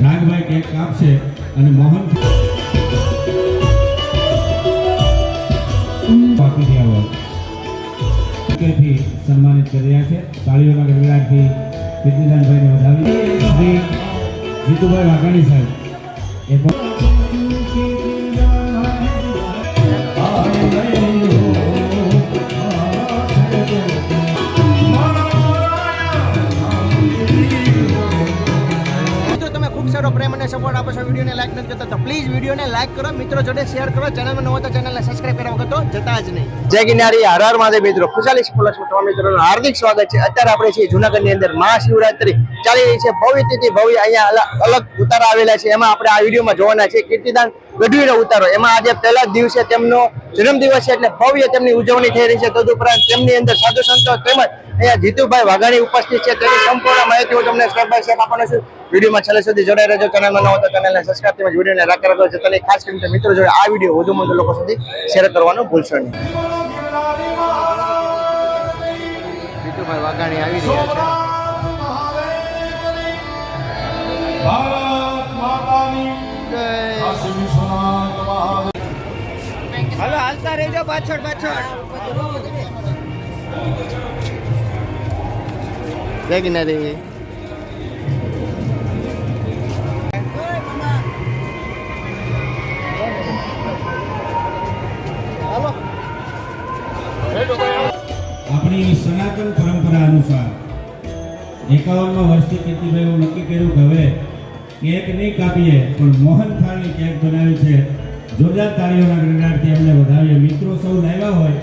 રાગભાઈ cake કાપશે અને મોહન આપી રહ્યા હોય કેથી સન્માનિત કરી રહ્યા છે. તાળીઓના ગડગડાટથી કીર્તિદાનભાઈને વધાવી શ્રી જીતુભાઈ વાઘાણી સાહેબ એ પણ સારો પ્રેમ અને સપોર્ટ આપો છો. વિડીયોને લાઈક નથી કરતા તો પ્લીઝ વિડીયોને લાઈક કરો, મિત્રો જોડે શેર કરો. ચેનલમાં ન હોય તો ચેનલને સબસ્ક્રાઇબ કરવા વગર તો જતા જ નહીં. જય ગિરનારી, હર હર મહાદેવ. મિત્રો ખુશાલી સ્કોલર્સમાં તમામ મિત્રોનું હાર્દિક સ્વાગત છે. અત્યારે આપણે છીએ જૂનાગઢની અંદર મહાશિવરાત્રી ચાલી રહી છે. ભવ્ય તિથિ ભવ્ય અહીંયા અલગ ઉતારા આવેલા છે. એમાં આપણે આ વિડીયોમાં જોવાના છે કીર્તિદાન ગઢવીનો ઉતારો. એમાં આજે પહેલા જ દિવસે તેમનો જન્મદિવસ છે એટલે ભવ્ય તેમની ઉજવણી થઈ રહી છે. તદુપરાંત તેમની અંદર સાધુ સંતો તેમજ અહીંયા જીતુભાઈ વાઘાણી ઉપસ્થિત છે. તેની સંપૂર્ણ માહિતી હું તમને સ્ટેપ બાય સ્ટેપ આપવાનો છું. વિડીયોમાં છેલ્લે સુધી જોડાઈ રહેજો. ચેનલમાં ન હોય તો ચેનલને સબસ્ક્રાઇબ તેમજ વિડીયોને લાઈક કરજો. જેથી ખાસ કરીને મિત્રો જોડે આ વિડીયો વધુમાં વધુ લોકો સુધી શેર કરવાનું ભૂલશો નહીં. જીતુભાઈ વાઘાણી આવી રહ્યા છે. હાલો હાલતા રહેજો પાછળ પાછળ. જય ગિરનારી. આપણી સનાતન પરંપરા અનુસાર 51મા વર્ષથી કીર્તિભાઈ એવું નક્કી કર્યું કે હવે કેક નહીં કાપીએ પણ મોહન થાળની કેક બનાવી છે. જોરદાર તાળીઓના ગણગાટથી અમને વધાવીએ. મિત્રો સૌ લાવ્યા હોય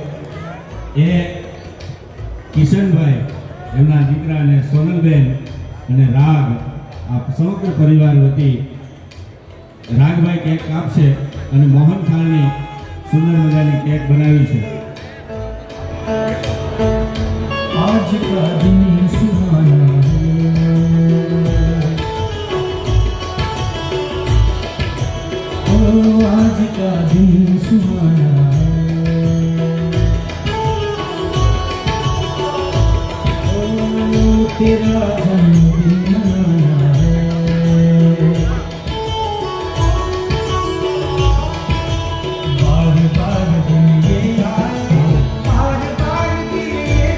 એ કિશનભાઈ, એમના દીકરા અને સોનલબેન અને રાગ આ સમગ્ર પરિવાર વતી રાગભાઈ કેક કાપશે અને મોહન થાળની સુંદર મજાની કેક બનાવી છે. आज का दिन सुहाना है, ओ आज का दिन सुहाना है, ओ तेरा जन्मदिन मनाना है, बार बार दिन ये आए, बार बार दिन ये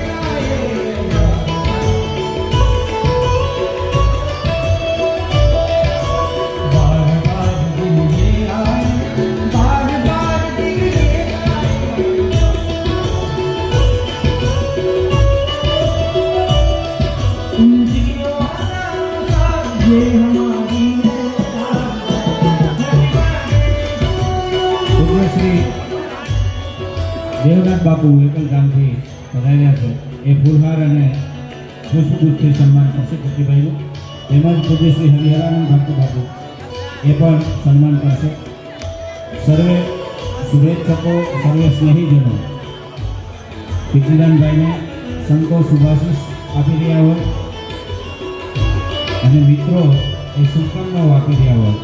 દેવનાથ બાપુ એકલ ગામથી પધાર્યા છે. એ ફૂલહાર અને પુષ્પગુચ્છથી સન્માન કરશે કીર્તિભાઈનું. તેમજ પૂજ્ય શ્રી હરિહરાનંદ ભક્ત બાપુ એ પણ સન્માન કરશે. સર્વે શુભેચ્છકો, સર્વે સ્નેહીજનો કીર્તિદાનભાઈને સંતો શુભાશીષ આપી રહ્યા હોય અને મિત્રો એ શુભકામનાઓ આપી રહ્યા હોય.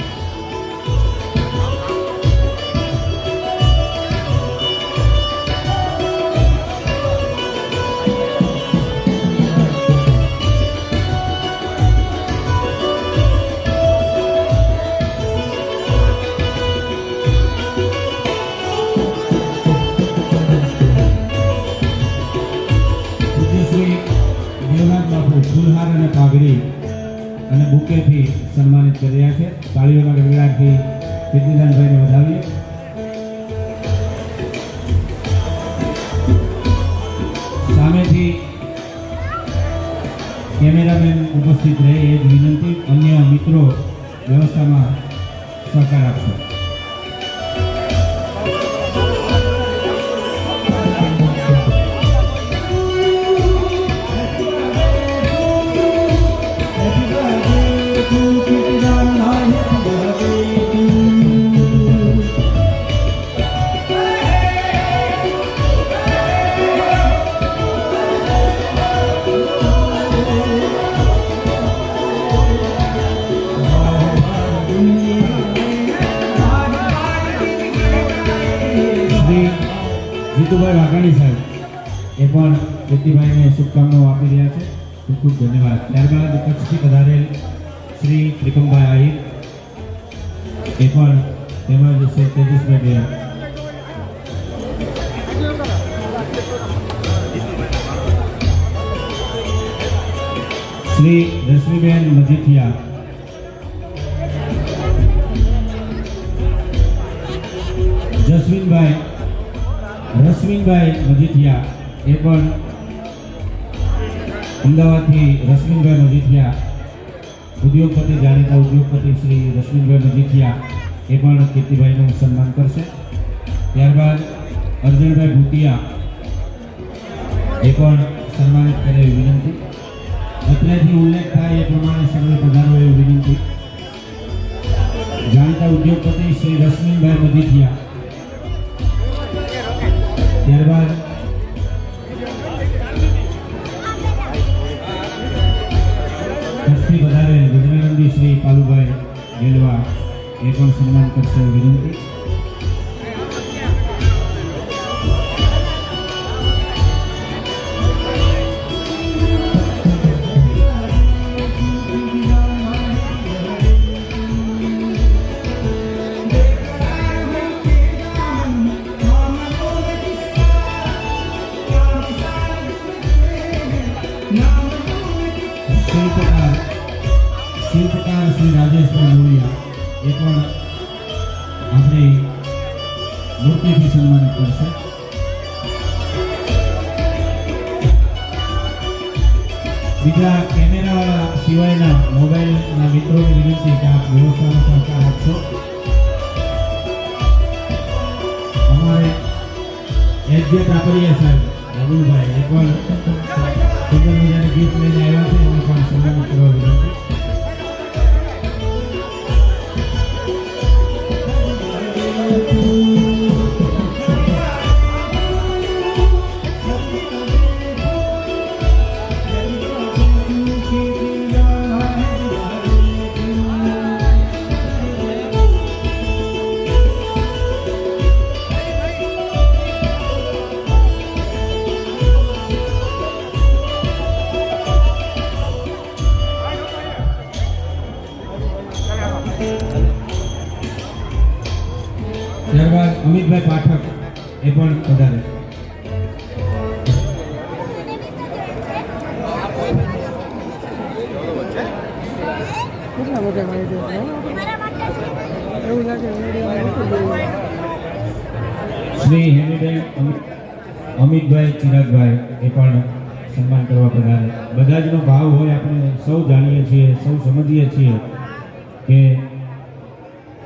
ફૂલહાર અને પાઘડી અને બુકેથી સન્માનિત કરી રહ્યા છે. તાળીઓના ગડગડાટથી કીર્તિદાનભાઈને વધાવીએ. સામેથી કેમેરામેન ઉપસ્થિત રહે એ જ વિનંતી. અન્ય મિત્રો વ્યવસ્થામાં સહકાર આપશે. જીતુભાઈ વાઘાણી સાહેબ એ પણ કીર્તિભાઈને શુભકામનાઓ આપી રહ્યા છે. ખૂબ ખૂબ ધન્યવાદ. ત્યારબાદ કચ્છથી પધારેલ શ્રી ત્રિકમભાઈ આહિર એ પણ તેમજ શ્રી તેજસભાઈ બેન. શ્રી રશ્મિબેન મજીઠિયા, રશ્મિનભાઈ મજીઠિયા એ પણ અમદાવાદથી રશ્મિનભાઈ મજીઠિયા, ઉદ્યોગપતિ, જાણીતા ઉદ્યોગપતિ શ્રી રશ્મિનભાઈ મજીઠિયા એ પણ કીર્તિભાઈનું સન્માન કરશે. ત્યારબાદ અર્જુનભાઈ ભૂટિયા એ પણ સન્માનિત કરે એવી વિનંતી. અત્રેથી ઉલ્લેખ થાય એ પ્રમાણે સર્વે પધારો એવી વિનંતી. જાણીતા ઉદ્યોગપતિ શ્રી રશ્મિનભાઈ મજીઠિયા. ત્યારબાદ કચ્છથી પધારેલ ગજનીનંદી શ્રી પાલુભાઈ ગેલવા એ પણ સન્માન કરશે એવી વિનંતી. શિલ્પકાર શ્રી રાજેશભાઈ મોડિયા એ પણ આપણી મૂર્તિથી સન્માનિત કરશે. બીજા કેમેરાવાળા સિવાયના મોબાઈલના મિત્રોને વિનંતી કે આપ વ્યવસ્થાનો સહકાર આપશો. અમારે એચ.જે. કાપડિયા સાહેબ રાહુલભાઈ એ પણ સુંદર મજાની ગીત લઈને આવ્યા છે, એમને પણ સન્માનિત કરવા વિનંતી. ત્યારબાદ અમિતભાઈ પાઠક એ પણ પધારે. શ્રી હેમીબેન અમિતભાઈ ચિરાગભાઈ એ પણ સન્માન કરવા પધારે. બધા જનો ભાવ હોય, આપણે સૌ જાણીએ છીએ, સૌ સમજીએ છીએ કે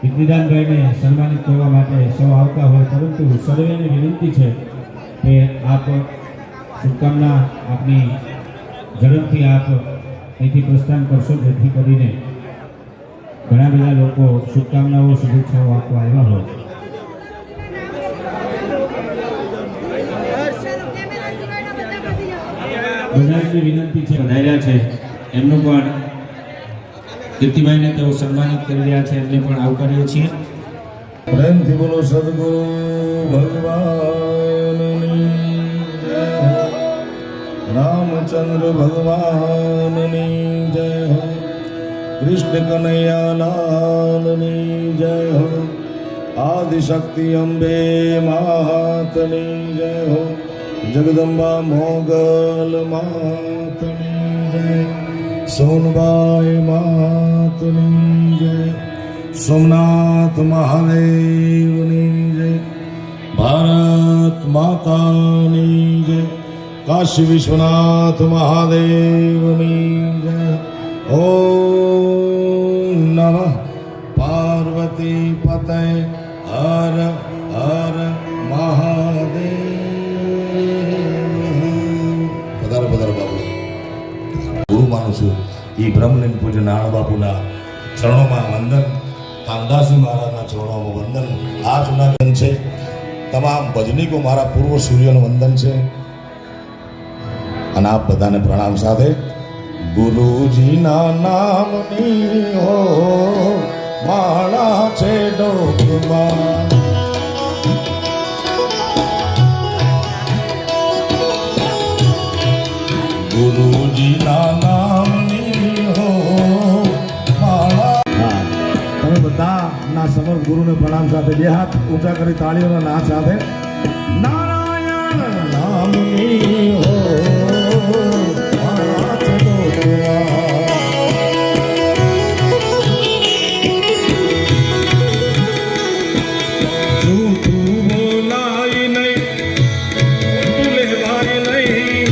કીર્તિદાનભાઈને સન્માનિત કરવા માટે સૌ આવતા હોય, પરંતુ સર્વેને વિનંતી છે કે આપ શુભકામના આપની ઝડપથી આપ અહીંથી પ્રસ્થાન કરશો, જેથી કરીને ઘણા બધા લોકો શુભકામનાઓ, શુભેચ્છાઓ આપવા આવ્યા હોય. બધાની વિનંતી છે, વધાર્યા છે એમનું પણ કીર્તિભાઈને તેઓ સન્માનિત કરી રહ્યા છે, એમને પણ આવકારીએ છીએ. પ્રેમથી બોલો સદગુરુ ભગવાનની જય હો, રામચંદ્ર ભગવાનની જય હો, કૃષ્ણ કનૈયાલાલની જય હો, આદિશક્તિ અંબે માતની જય હો, જગદંબા મોગલ માતની જય, સોનબાઈ માતની જય, સોમનાથ મહાદેવની જય, ભારત માતાની જય, કાશી વિશ્વનાથ મહાદેવની જય. ઓમ નમઃ પાર્વતી પતય હર હર મહાદેવ. પધારો પધારો બાપુ. ગુરુ માનું છું એ બ્રહ્મલિંગ પૂજ્ય નારાયણ બાપુના ચરણોમાં વંદન, કામદાસજી મહારાજના ચરણોમાં વંદન. આ જૂનાગઢ છે, તમામ ભજનીકો મારા પૂર્વ સૂર્યનું વંદન છે. અને આપ બધાને પ્રણામ સાથે ગુરુજીના નામની હો માળા છે ડોકમાં, ગુરુજીના નામની હો સમર્થ ગુરુને પ્રણામ સાથે બે હાથ ઊંચા કરી તાળીઓના નાદ સાથે નારાયણ નામની હો વાત તો તું બોલાય નહીં તું લેવાય નહીં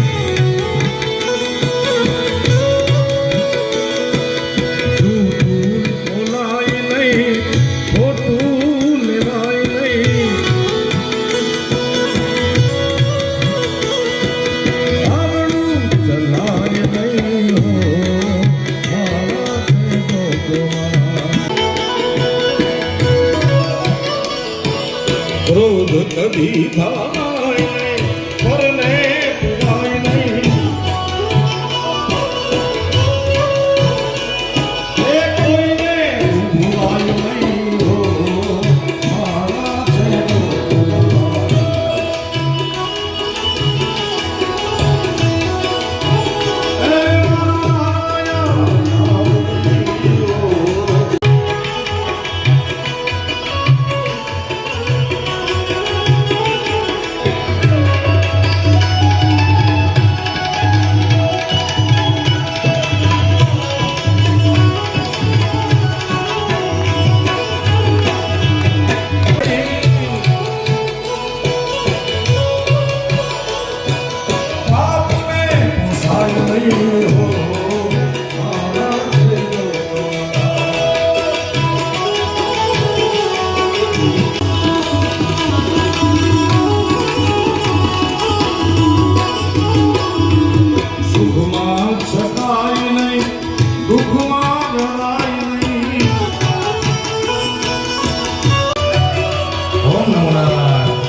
ક્રોધ કદી થાય નહીં પરને પુરાય નહીં એ કોઈને ભૂલાય નહીં હો મારા છે સુખમાં છકાય નહીં દુઃખમાં રડાય નહીં ઓમ નમો નારાયણ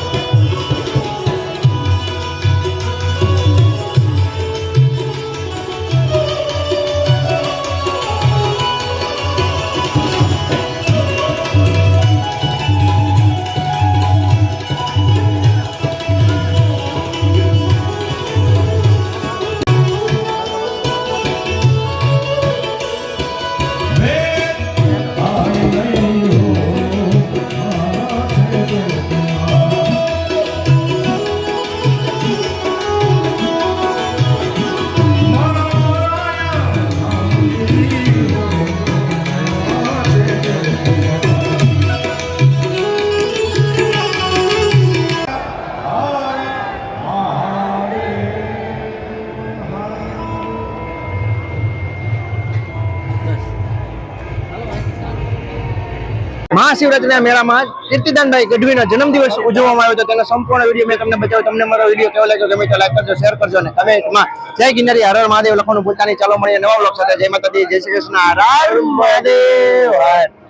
મહાશિવરાત્રીના મેળામાં કીર્તિદાનભાઈ ગઢવીનો જન્મદિવસ ઉજવવામાં આવ્યો હતો. તેનો સંપૂર્ણ વિડીયો મેં તમને બતાવ્યો. તમને મારો વિડીયો કેવો લાગ્યો ગમે તો લાઈક કરજો, શેર કરજો અને કમેન્ટમાં જય ગિરનારી હર હર મહાદેવ લખવાનું ભૂલતા નહીં. ચાલો મળીએ નવા બ્લોગ સાથે. જય માતાજી, જય શ્રી કૃષ્ણ, હર હર મહાદેવ.